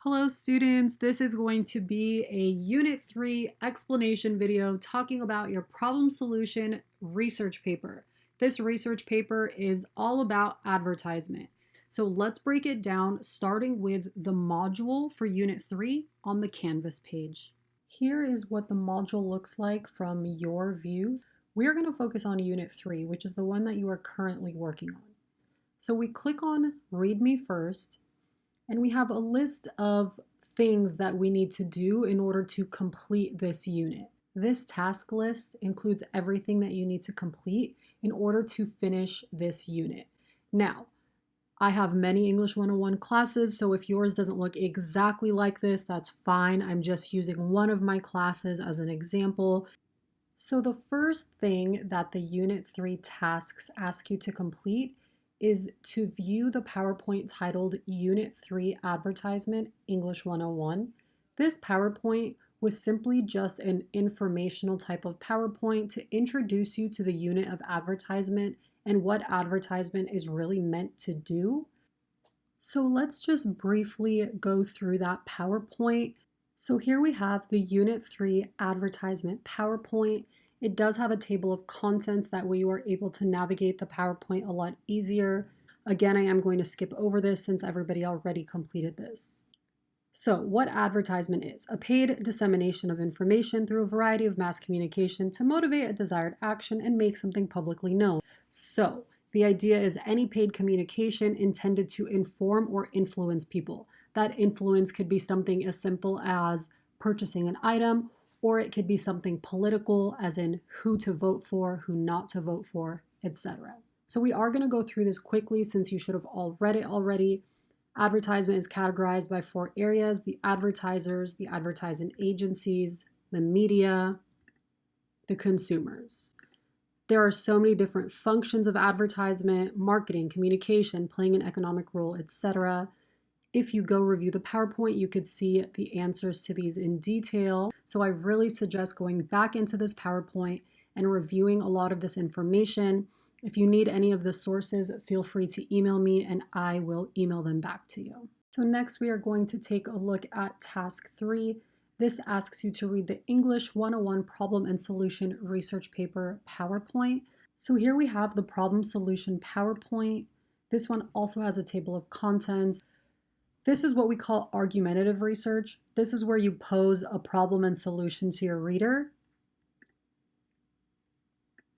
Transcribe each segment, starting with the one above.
Hello students, this is going to be a Unit 3 explanation video talking about your problem solution research paper. This research paper is all about advertisement. So let's break it down starting with the module for Unit 3 on the Canvas page. Here is what the module looks like from your views. We're going to focus on Unit 3, which is the one that you are currently working on. So we click on Read Me First, and we have a list of things that we need to do in order to complete this unit. This task list includes everything that you need to complete in order to finish this unit. Now, I have many English 101 classes, so if yours doesn't look exactly like this, that's fine. I'm just using one of my classes as an example. So the first thing that the Unit 3 tasks ask you to complete is to view the PowerPoint titled Unit 3 Advertisement English 101. This PowerPoint was simply just an informational type of PowerPoint to introduce you to the unit of advertisement and what advertisement is really meant to do. So let's just briefly go through that PowerPoint. So here we have the Unit 3 Advertisement PowerPoint. It does have a table of contents, that way you are able to navigate the PowerPoint a lot easier. Again, I am going to skip over this since everybody already completed this. So what advertisement is: a paid dissemination of information through a variety of mass communication to motivate a desired action and make something publicly known. So the idea is any paid communication intended to inform or influence people. That influence could be something as simple as purchasing an item, or it could be something political, as in who to vote for, who not to vote for, etc. So we are going to go through this quickly since you should have all read it already. Advertisement is categorized by 4 areas: the advertisers, the advertising agencies, the media, the consumers. There are so many different functions of advertisement: marketing, communication, playing an economic role, etc. If you go review the PowerPoint, you could see the answers to these in detail. So I really suggest going back into this PowerPoint and reviewing a lot of this information. If you need any of the sources, feel free to email me and I will email them back to you. So next we are going to take a look at Task 3. This asks you to read the English 101 Problem and Solution Research Paper PowerPoint. So here we have the Problem Solution PowerPoint. This one also has a table of contents. This is what we call argumentative research. This is where you pose a problem and solution to your reader.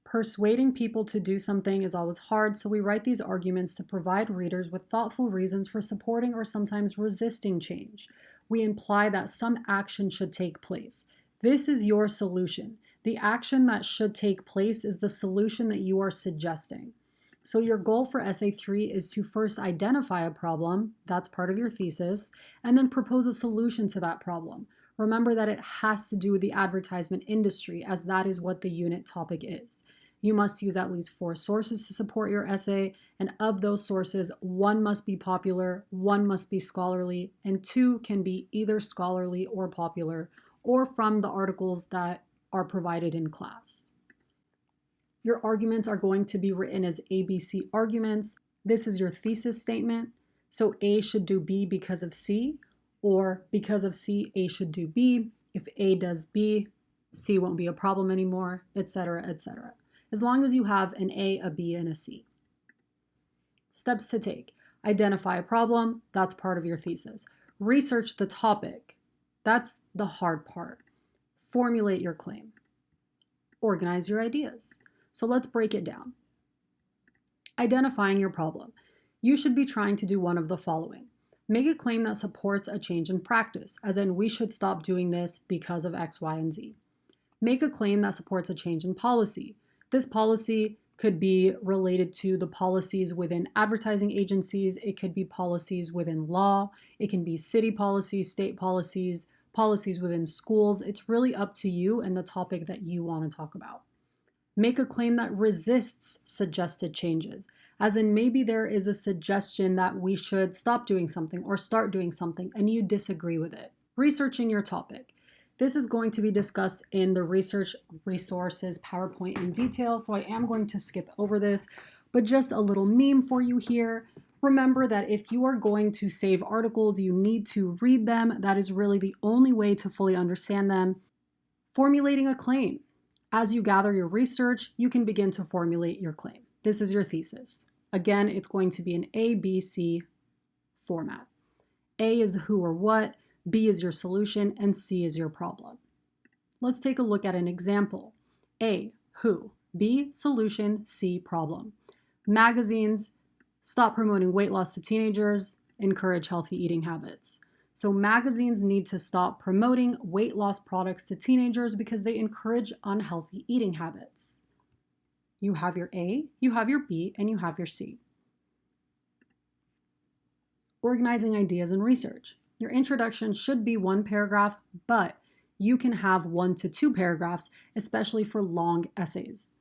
Persuading people to do something is always hard, so we write these arguments to provide readers with thoughtful reasons for supporting or sometimes resisting change. We imply that some action should take place. This is your solution. The action that should take place is the solution that you are suggesting. So your goal for Essay 3 is to first identify a problem, that's part of your thesis, and then propose a solution to that problem. Remember that it has to do with the advertisement industry, as that is what the unit topic is. You must use at least 4 sources to support your essay, and of those sources, 1 must be popular, 1 must be scholarly, and 2 can be either scholarly or popular, or from the articles that are provided in class. Your arguments are going to be written as ABC arguments. This is your thesis statement. So A should do B because of C, or because of C, A should do B. If A does B, C won't be a problem anymore, etc., etc. As long as you have an A, a B, and a C. Steps to take: identify a problem, that's part of your thesis. Research the topic, that's the hard part. Formulate your claim. Organize your ideas. So let's break it down. Identifying your problem. You should be trying to do one of the following. Make a claim that supports a change in practice, as in we should stop doing this because of X, Y, and Z. Make a claim that supports a change in policy. This policy could be related to the policies within advertising agencies. It could be policies within law. It can be city policies, state policies, policies within schools. It's really up to you and the topic that you want to talk about. Make a claim that resists suggested changes, as in maybe there is a suggestion that we should stop doing something or start doing something and you disagree with it. Researching your topic. This is going to be discussed in the Research Resources PowerPoint in detail, so I am going to skip over this, but just a little meme for you here. Remember that if you are going to save articles, you need to read them. That is really the only way to fully understand them. Formulating a claim. As you gather your research, you can begin to formulate your claim. This is your thesis. Again, it's going to be an A, B, C format. A is who or what, B is your solution, and C is your problem. Let's take a look at an example. A, who, B, solution, C, problem. Magazines stop promoting weight loss to teenagers, encourage healthy eating habits. So magazines need to stop promoting weight loss products to teenagers because they encourage unhealthy eating habits. You have your A, you have your B, and you have your C. Organizing ideas and research. Your introduction should be 1 paragraph, but you can have 1 to 2 paragraphs, especially for long essays.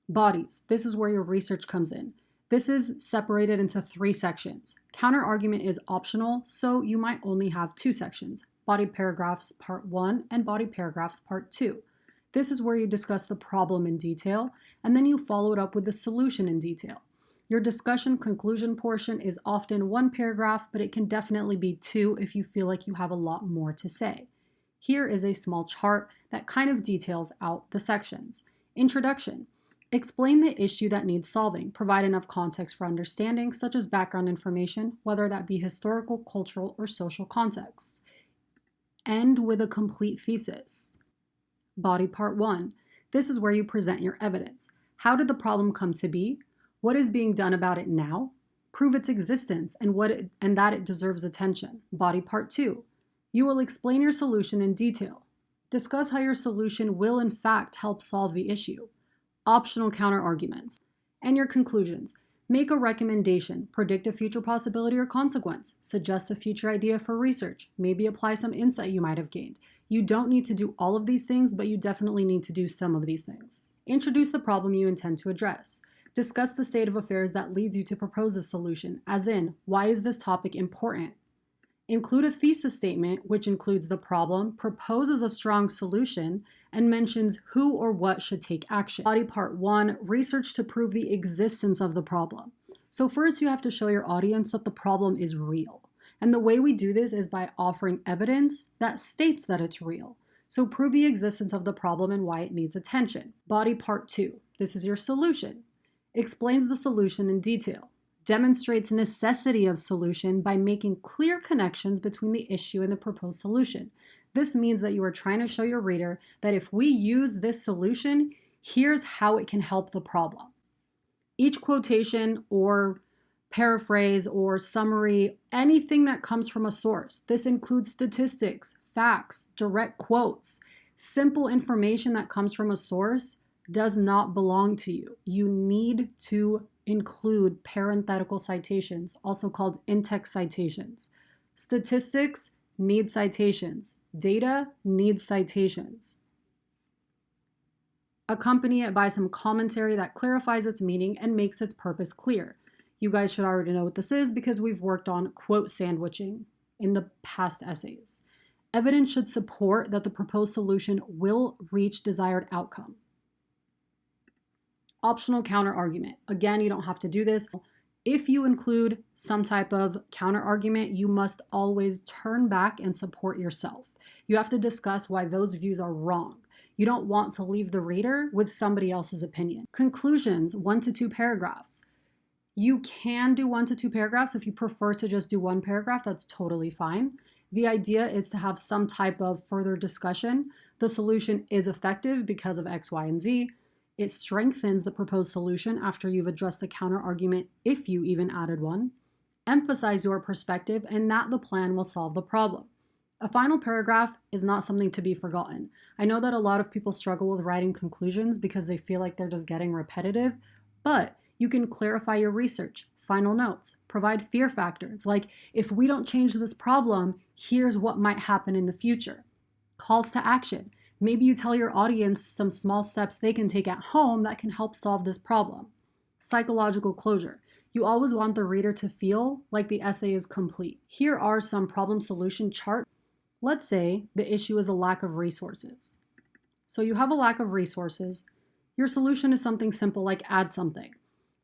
Bodies. This is where your research comes in. This is separated into 3 sections. Counterargument is optional, so you might only have 2 sections, body paragraphs part 1 and body paragraphs part 2. This is where you discuss the problem in detail, and then you follow it up with the solution in detail. Your discussion conclusion portion is often 1 paragraph, but it can definitely be 2 if you feel like you have a lot more to say. Here is a small chart that kind of details out the sections. Introduction. Explain the issue that needs solving. Provide enough context for understanding, such as background information, whether that be historical, cultural, or social contexts. End with a complete thesis. Body part 1. This is where you present your evidence. How did the problem come to be? What is being done about it now? Prove its existence and that it deserves attention. Body part 2. You will explain your solution in detail. Discuss how your solution will in fact help solve the issue. Optional counterarguments. And your conclusions. Make a recommendation, predict a future possibility or consequence, suggest a future idea for research, maybe apply some insight you might have gained. You don't need to do all of these things, but you definitely need to do some of these things. Introduce the problem you intend to address. Discuss the state of affairs that leads you to propose a solution, as in, why is this topic important? Include a thesis statement, which includes the problem, proposes a strong solution, and mentions who or what should take action. Body part 1, research to prove the existence of the problem. So first you have to show your audience that the problem is real. And the way we do this is by offering evidence that states that it's real. So prove the existence of the problem and why it needs attention. Body part 2, this is your solution. Explains the solution in detail. Demonstrates necessity of solution by making clear connections between the issue and the proposed solution. This means that you are trying to show your reader that if we use this solution, here's how it can help the problem. Each quotation or paraphrase or summary, anything that comes from a source. This includes statistics, facts, direct quotes. Simple information that comes from a source does not belong to you. You need to include parenthetical citations, also called in-text citations. Statistics need citations. Data needs citations. Accompany it by some commentary that clarifies its meaning and makes its purpose clear. You guys should already know what this is because we've worked on quote sandwiching in the past essays. Evidence should support that the proposed solution will reach desired outcome. Optional counterargument. Again, you don't have to do this. If you include some type of counterargument, you must always turn back and support yourself. You have to discuss why those views are wrong. You don't want to leave the reader with somebody else's opinion. Conclusions, 1 to 2 paragraphs. You can do 1 to 2 paragraphs. If you prefer to just do 1 paragraph, that's totally fine. The idea is to have some type of further discussion. The solution is effective because of X, Y, and Z. It strengthens the proposed solution after you've addressed the counterargument, if you even added one. Emphasize your perspective and that the plan will solve the problem. A final paragraph is not something to be forgotten. I know that a lot of people struggle with writing conclusions because they feel like they're just getting repetitive, but you can clarify your research, final notes, provide fear factors, like if we don't change this problem, here's what might happen in the future. Calls to action. Maybe you tell your audience some small steps they can take at home that can help solve this problem. Psychological closure. You always want the reader to feel like the essay is complete. Here are some problem solution charts. Let's say the issue is a lack of resources. So you have a lack of resources. Your solution is something simple like add something.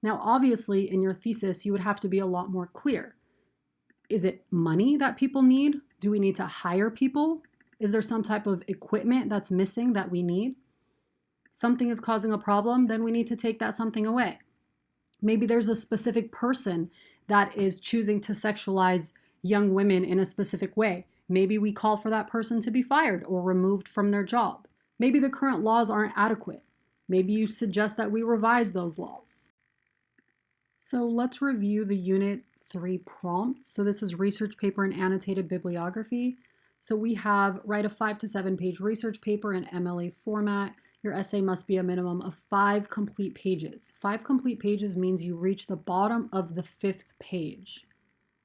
Now, obviously, in your thesis, you would have to be a lot more clear. Is it money that people need? Do we need to hire people? Is there some type of equipment that's missing that we need? Something is causing a problem, then we need to take that something away. Maybe there's a specific person that is choosing to sexualize young women in a specific way. Maybe we call for that person to be fired or removed from their job. Maybe the current laws aren't adequate. Maybe you suggest that we revise those laws. So let's review the Unit 3 prompt. So this is research paper and annotated bibliography. So we have write a 5 to 7 page research paper in MLA format. Your essay must be a minimum of 5 complete pages. 5 complete pages means you reach the bottom of the 5th page.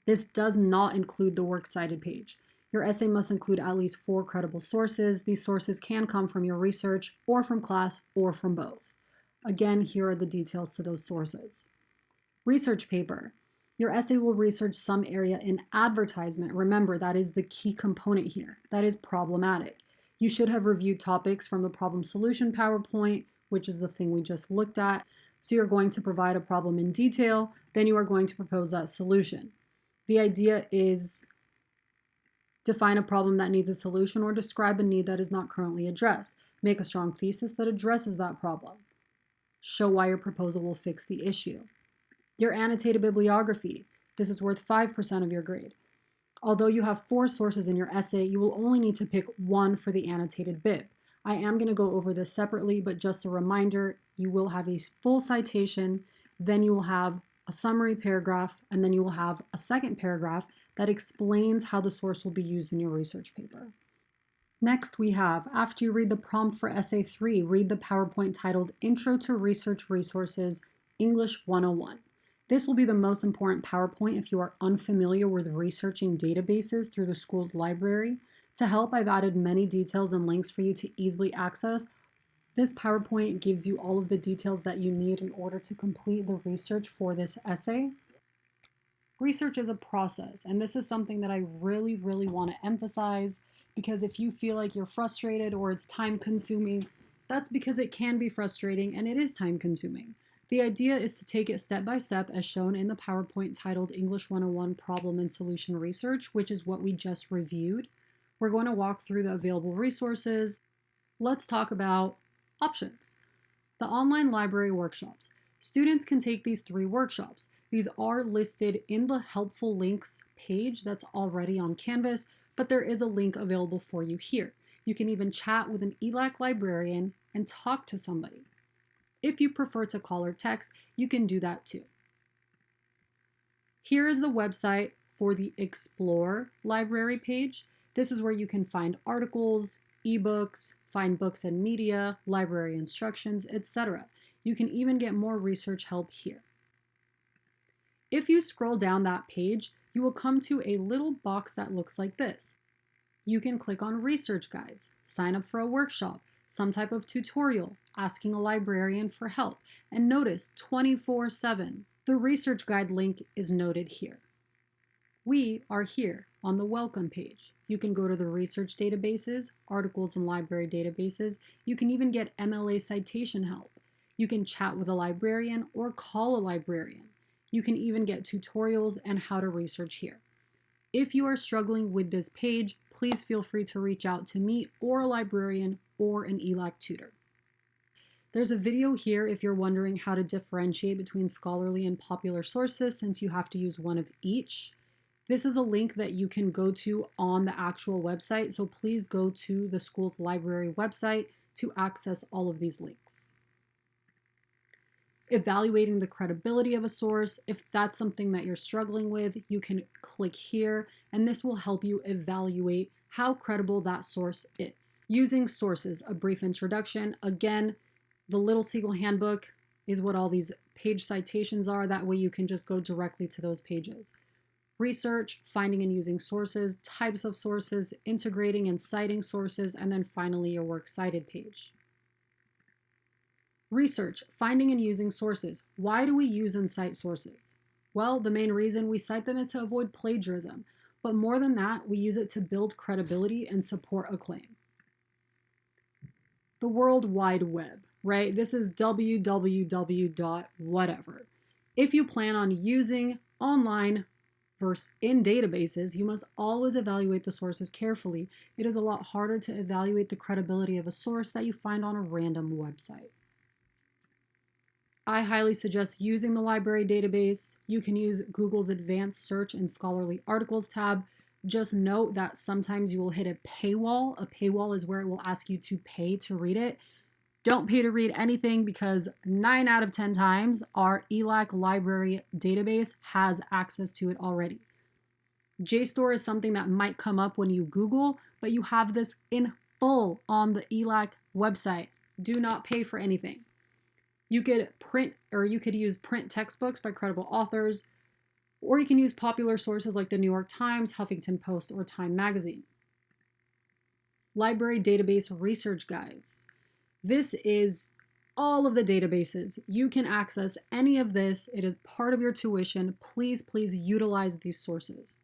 This does not include the works cited page. Your essay must include at least 4 credible sources. These sources can come from your research or from class or from both. Again, here are the details to those sources. Research paper. Your essay will research some area in advertisement. Remember, that is the key component here. That is problematic. You should have reviewed topics from the problem solution PowerPoint, which is the thing we just looked at. So you're going to provide a problem in detail, then you are going to propose that solution. The idea is define a problem that needs a solution or describe a need that is not currently addressed. Make a strong thesis that addresses that problem. Show why your proposal will fix the issue. Your annotated bibliography. This is worth 5% of your grade. Although you have 4 sources in your essay, you will only need to pick 1 for the annotated bib. I am going to go over this separately, but just a reminder, you will have a full citation, then you will have a summary paragraph, and then you will have a second paragraph that explains how the source will be used in your research paper. Next, we have, after you read the prompt for Essay 3, read the PowerPoint titled Intro to Research Resources, English 101. This will be the most important PowerPoint if you are unfamiliar with researching databases through the school's library. To help, I've added many details and links for you to easily access. This PowerPoint gives you all of the details that you need in order to complete the research for this essay. Research is a process, and this is something that I really want to emphasize, because if you feel like you're frustrated or it's time-consuming, that's because it can be frustrating and it is time-consuming. The idea is to take it step by step as shown in the PowerPoint titled English 101 Problem and Solution Research, which is what we just reviewed. We're going to walk through the available resources. Let's talk about options. The online library workshops. Students can take these 3 workshops. These are listed in the helpful links page that's already on Canvas, but there is a link available for you here. You can even chat with an ELAC librarian and talk to somebody. If you prefer to call or text, you can do that too. Here is the website for the Explore library page. This is where you can find articles, ebooks, find books and media, library instructions, etc. You can even get more research help here. If you scroll down that page, you will come to a little box that looks like this. You can click on research guides, sign up for a workshop, some type of tutorial, asking a librarian for help, and notice 24/7. The research guide link is noted here. We are here on the welcome page. You can go to the research databases, articles and library databases. You can even get MLA citation help. You can chat with a librarian or call a librarian. You can even get tutorials and how to research here. If you are struggling with this page, please feel free to reach out to me or a librarian or an ELAC tutor. There's a video here if you're wondering how to differentiate between scholarly and popular sources, since you have to use one of each. This is a link that you can go to on the actual website, so please go to the school's library website to access all of these links. Evaluating the credibility of a source. If that's something that you're struggling with, you can click here, and this will help you evaluate how credible that source is. Using sources, a brief introduction. Again, the Little Seagull Handbook is what all these page citations are. That way you can just go directly to those pages. Research, finding and using sources, types of sources, integrating and citing sources, and then finally your works cited page. Research, finding and using sources. Why do we use and cite sources? Well, the main reason we cite them is to avoid plagiarism, but more than that, we use it to build credibility and support a claim. The World Wide Web, right? This is www. whatever. If you plan on using online versus in databases, you must always evaluate the sources carefully. It is a lot harder to evaluate the credibility of a source that you find on a random website. I highly suggest using the library database. You can use Google's Advanced Search and Scholarly Articles tab. Just note that sometimes you will hit a paywall. A paywall is where it will ask you to pay to read it. Don't pay to read anything because 9 out of 10 times our ELAC library database has access to it already. JSTOR is something that might come up when you Google, but you have this in full on the ELAC website. Do not pay for anything. You could use print textbooks by credible authors, or you can use popular sources like the New York Times, Huffington Post, or Time Magazine. Library database research guides. This is all of the databases. You can access any of this. It is part of your tuition. Please utilize these sources.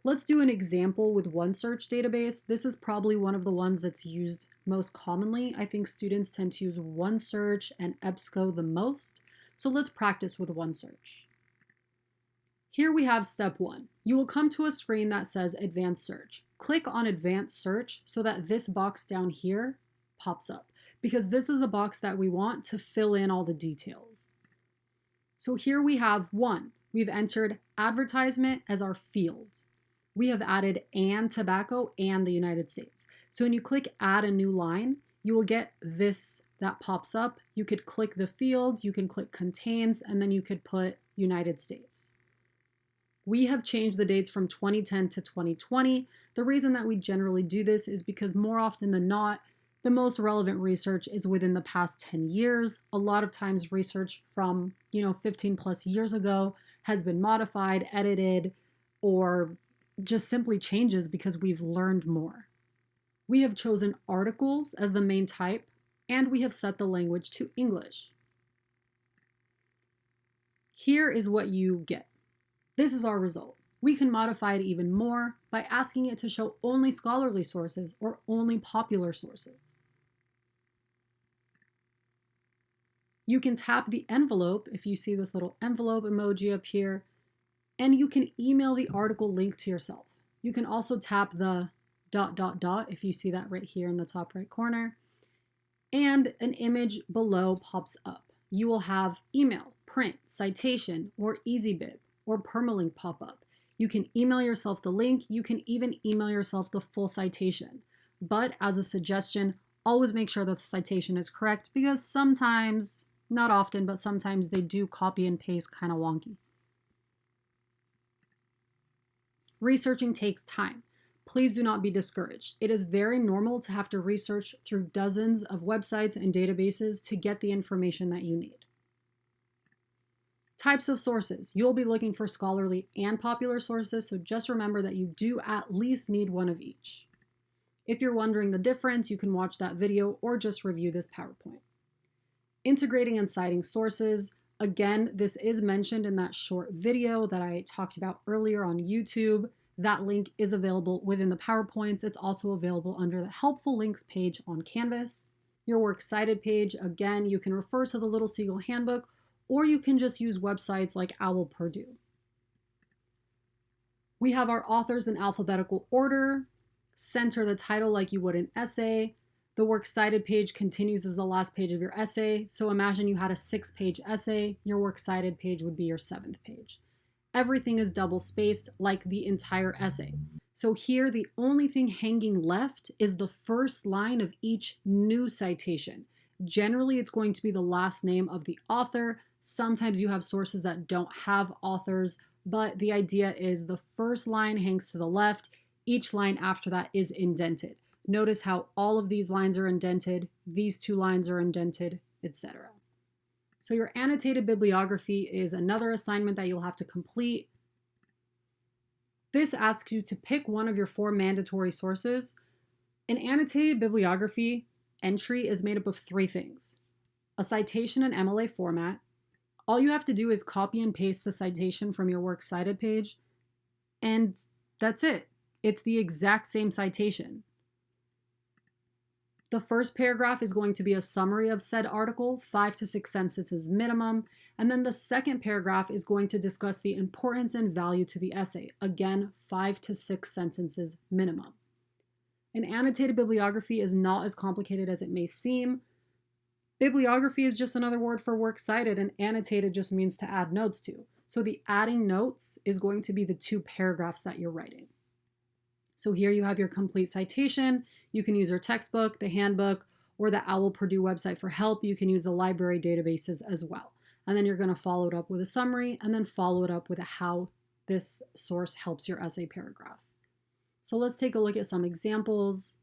Let's do an example with OneSearch database. This is probably one of the ones that's used most commonly. I think students tend to use OneSearch and EBSCO the most. So let's practice with OneSearch. Here we have step 1. You will come to a screen that says Advanced Search. Click on Advanced Search so that this box down here pops up, because this is the box that we want to fill in all the details. So here we have 1. We've entered advertisement as our field. We have added and tobacco and the United States. So when you click add a new line, you will get this that pops up. You could click the field, you can click contains, and then you could put United States. We have changed the dates from 2010 to 2020. The reason that we generally do this is because more often than not, the most relevant research is within the past 10 years. A lot of times research from 15 plus years ago has been modified, edited, or just simply changes because we've learned more. We have chosen articles as the main type, and we have set the language to English. Here is what you get. This is our result. We can modify it even more by asking it to show only scholarly sources or only popular sources. You can tap the envelope if you see this little envelope emoji up here, and you can email the article link to yourself. You can also tap the ... if you see that right here in the top right corner, and an image below pops up. You will have email, print, citation, or EasyBib, or permalink pop up. You can email yourself the link. You can even email yourself the full citation. But as a suggestion, always make sure that the citation is correct, because sometimes, not often, but sometimes they do copy and paste kind of wonky. Researching takes time. Please do not be discouraged. It is very normal to have to research through dozens of websites and databases to get the information that you need. Types of sources. You'll be looking for scholarly and popular sources, so just remember that you do at least need one of each. If you're wondering the difference, you can watch that video or just review this PowerPoint. Integrating and citing sources. Again, this is mentioned in that short video that I talked about earlier on YouTube. That link is available within the PowerPoints. It's also available under the Helpful Links page on Canvas. Your Works Cited page, again, you can refer to the Little Seagull Handbook, or you can just use websites like OWL Purdue. We have our authors in alphabetical order. Center the title like you would an essay. The Works Cited page continues as the last page of your essay. So imagine you had a 6-page essay. Your Works Cited page would be your 7th page. Everything is double spaced like the entire essay. So here, the only thing hanging left is the first line of each new citation. Generally, it's going to be the last name of the author. Sometimes you have sources that don't have authors, but the idea is the first line hangs to the left. Each line after that is indented. Notice how all of these lines are indented, these 2 lines are indented, etc. So your annotated bibliography is another assignment that you'll have to complete. This asks you to pick one of your 4 mandatory sources. An annotated bibliography entry is made up of 3 things: a citation in MLA format. All you have to do is copy and paste the citation from your Works Cited page, and that's it. It's the exact same citation. The first paragraph is going to be a summary of said article, 5 to 6 sentences minimum. And then the second paragraph is going to discuss the importance and value to the essay. Again, 5 to 6 sentences minimum. An annotated bibliography is not as complicated as it may seem. Bibliography is just another word for works cited, and annotated just means to add notes to. So the adding notes is going to be the 2 paragraphs that you're writing. So here you have your complete citation. You can use your textbook, the handbook, or the OWL Purdue website for help. You can use the library databases as well. And then you're going to follow it up with a summary and then follow it up with how this source helps your essay paragraph. So let's take a look at some examples.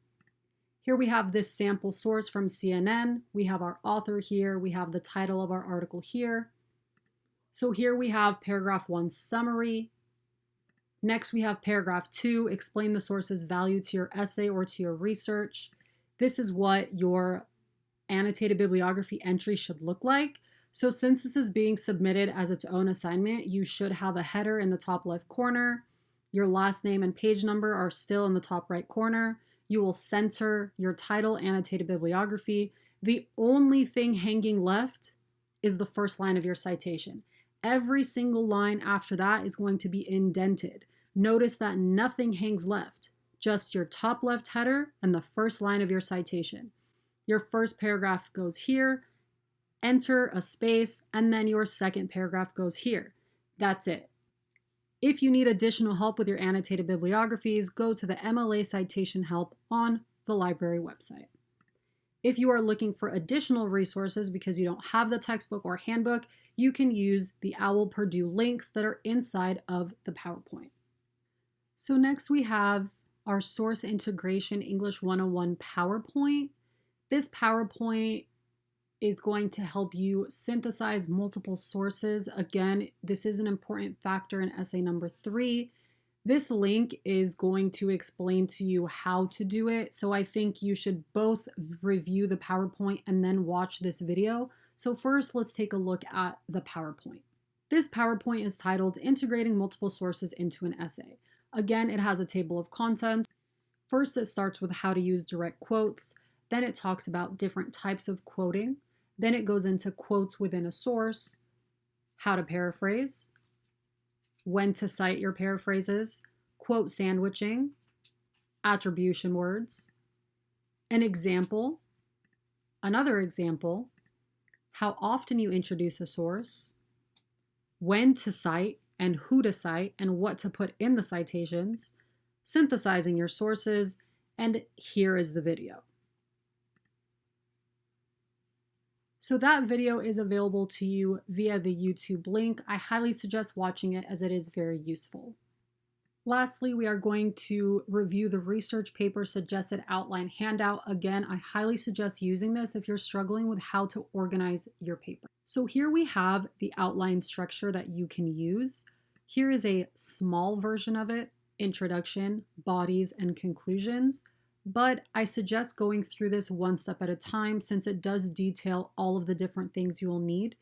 Here we have this sample source from CNN. We have our author here. We have the title of our article here. So here we have paragraph 1 summary. Next, we have paragraph 2, explain the source's value to your essay or to your research. This is what your annotated bibliography entry should look like. So since this is being submitted as its own assignment, you should have a header in the top left corner. Your last name and page number are still in the top right corner. You will center your title, annotated bibliography. The only thing hanging left is the first line of your citation. Every single line after that is going to be indented. Notice that nothing hangs left, just your top left header and the first line of your citation. Your first paragraph goes here, enter a space, and then your second paragraph goes here. That's it. If you need additional help with your annotated bibliographies, go to the MLA citation help on the library website. If you are looking for additional resources because you don't have the textbook or handbook, you can use the OWL Purdue links that are inside of the PowerPoint. So next we have our Source Integration English 101 PowerPoint. This PowerPoint is going to help you synthesize multiple sources. Again, this is an important factor in essay number 3. This link is going to explain to you how to do it. So I think you should both review the PowerPoint and then watch this video. So first, let's take a look at the PowerPoint. This PowerPoint is titled Integrating Multiple Sources into an Essay. Again, it has a table of contents. First, it starts with how to use direct quotes. Then it talks about different types of quoting. Then it goes into quotes within a source, how to paraphrase, when to cite your paraphrases, quote sandwiching, attribution words, an example, another example, how often you introduce a source, when to cite and who to cite and what to put in the citations, synthesizing your sources, and here is the video. So that video is available to you via the YouTube link. I highly suggest watching it as it is very useful. Lastly, we are going to review the research paper suggested outline handout. Again, I highly suggest using this if you're struggling with how to organize your paper. So here we have the outline structure that you can use. Here is a small version of it, introduction, bodies, and conclusions. But I suggest going through this one step at a time since it does detail all of the different things you will need.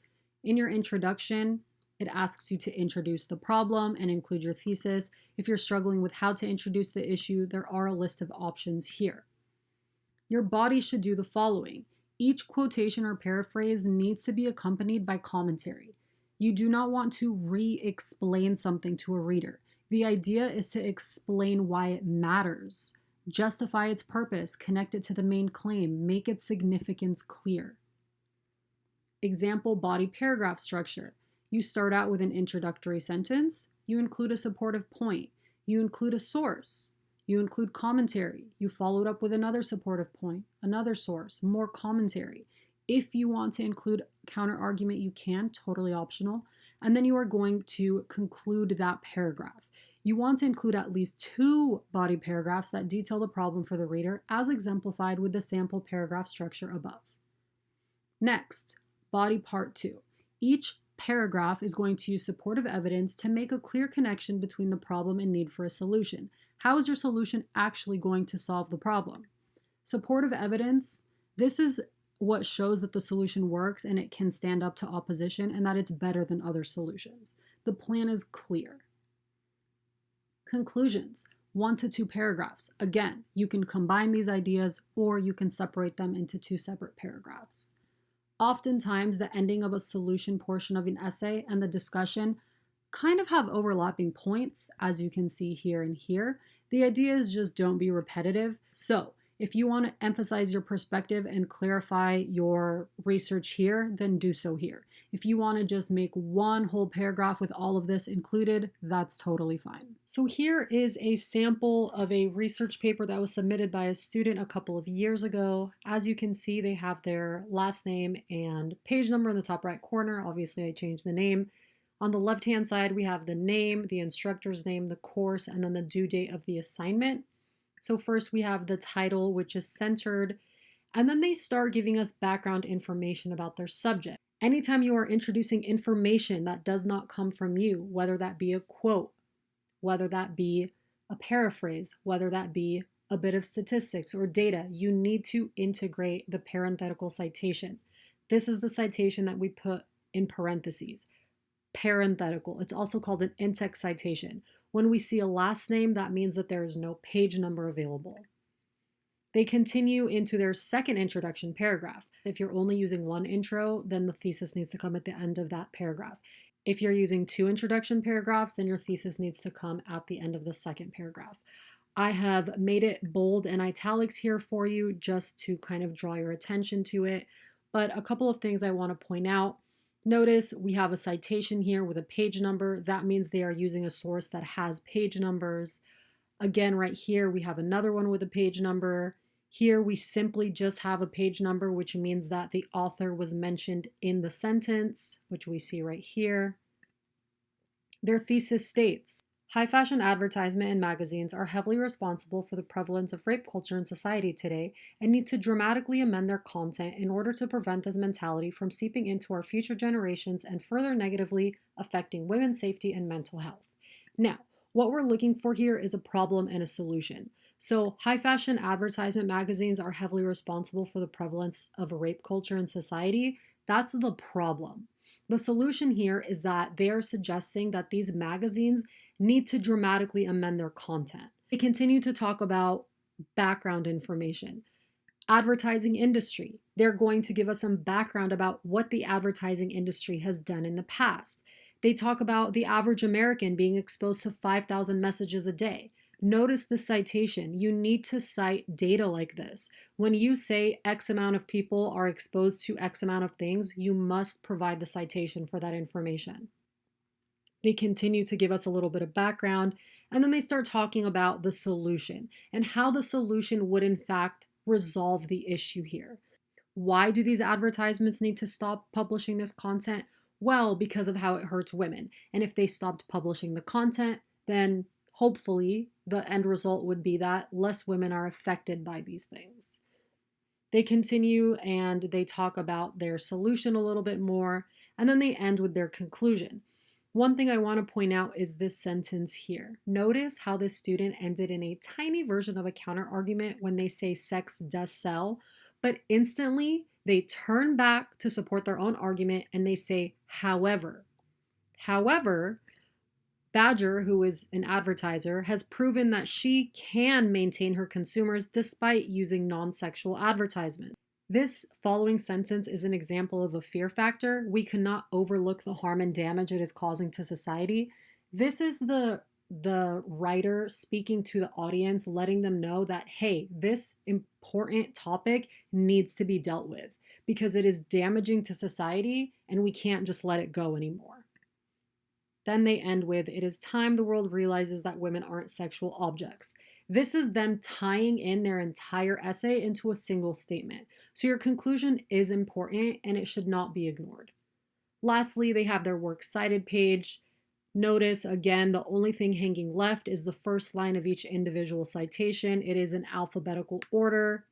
In your introduction, it asks you to introduce the problem and include your thesis. If you're struggling with how to introduce the issue, there are a list of options here. Your body should do the following. Each quotation or paraphrase needs to be accompanied by commentary. You do not want to re-explain something to a reader. The idea is to explain why it matters. Justify its purpose, connect it to the main claim, make its significance clear. Example body paragraph structure. You start out with an introductory sentence, you include a supportive point, you include a source, you include commentary, you follow it up with another supportive point, another source, more commentary. If you want to include counterargument, you can, totally optional, and then you are going to conclude that paragraph. You want to include at least 2 body paragraphs that detail the problem for the reader, as exemplified with the sample paragraph structure above. Next, body part 2. Each paragraph is going to use supportive evidence to make a clear connection between the problem and need for a solution. How is your solution actually going to solve the problem? Supportive evidence, this is what shows that the solution works and it can stand up to opposition and that it's better than other solutions. The plan is clear. Conclusions. 1 to 2 paragraphs. Again, you can combine these ideas or you can separate them into 2 separate paragraphs. Oftentimes, the ending of a solution portion of an essay and the discussion kind of have overlapping points, as you can see here and here. The idea is just don't be repetitive. So if you want to emphasize your perspective and clarify your research here, then do so here. If you want to just make one whole paragraph with all of this included, that's totally fine. So here is a sample of a research paper that was submitted by a student a couple of years ago. As you can see, they have their last name and page number in the top right corner. Obviously, I changed the name. On the left-hand side, we have the name, the instructor's name, the course, and then the due date of the assignment. So first we have the title, which is centered, and then they start giving us background information about their subject. Anytime you are introducing information that does not come from you, whether that be a quote, whether that be a paraphrase, whether that be a bit of statistics or data, you need to integrate the parenthetical citation. This is the citation that we put in parentheses. Parenthetical. It's also called an in-text citation. When we see a last name, that means that there is no page number available. They continue into their second introduction paragraph. If you're only using one intro, then the thesis needs to come at the end of that paragraph. If you're using 2 introduction paragraphs, then your thesis needs to come at the end of the second paragraph. I have made it bold and italics here for you just to kind of draw your attention to it. But a couple of things I want to point out. Notice we have a citation here with a page number. That means they are using a source that has page numbers. Again, right here, we have another one with a page number. Here, we simply just have a page number, which means that the author was mentioned in the sentence, which we see right here. Their thesis states, high fashion advertisement and magazines are heavily responsible for the prevalence of rape culture in society today and need to dramatically amend their content in order to prevent this mentality from seeping into our future generations and further negatively affecting women's safety and mental health. Now, what we're looking for here is a problem and a solution. So, high fashion advertisement magazines are heavily responsible for the prevalence of rape culture in society. That's the problem. The solution here is that they are suggesting that these magazines need to dramatically amend their content. They continue to talk about background information. Advertising industry. They're going to give us some background about what the advertising industry has done in the past. They talk about the average American being exposed to 5,000 messages a day. Notice the citation. You need to cite data like this. When you say X amount of people are exposed to X amount of things, you must provide the citation for that information. They continue to give us a little bit of background, and then they start talking about the solution and how the solution would in fact resolve the issue here. Why do these advertisements need to stop publishing this content? Well, because of how it hurts women. And if they stopped publishing the content, then hopefully the end result would be that less women are affected by these things. They continue and they talk about their solution a little bit more, and then they end with their conclusion. One thing I want to point out is this sentence here. Notice how this student ended in a tiny version of a counterargument when they say sex does sell, but instantly they turn back to support their own argument and they say, however. However, Badger, who is an advertiser, has proven that she can maintain her consumers despite using non-sexual advertisement. This following sentence is an example of a fear factor. We cannot overlook the harm and damage it is causing to society. This is the writer speaking to the audience, letting them know that, hey, this important topic needs to be dealt with because it is damaging to society and we can't just let it go anymore. Then they end with, it is time the world realizes that women aren't sexual objects. This is them tying in their entire essay into a single statement. So your conclusion is important and it should not be ignored. Lastly, they have their works cited page. Notice again, the only thing hanging left is the first line of each individual citation. It is in alphabetical order,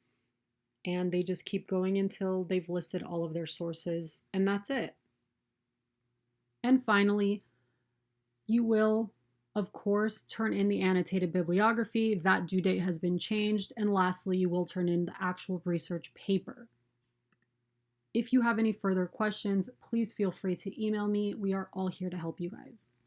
and they just keep going until they've listed all of their sources, and that's it. And finally, you will, of course, turn in the annotated bibliography. That due date has been changed. And lastly, you will turn in the actual research paper. If you have any further questions, please feel free to email me. We are all here to help you guys.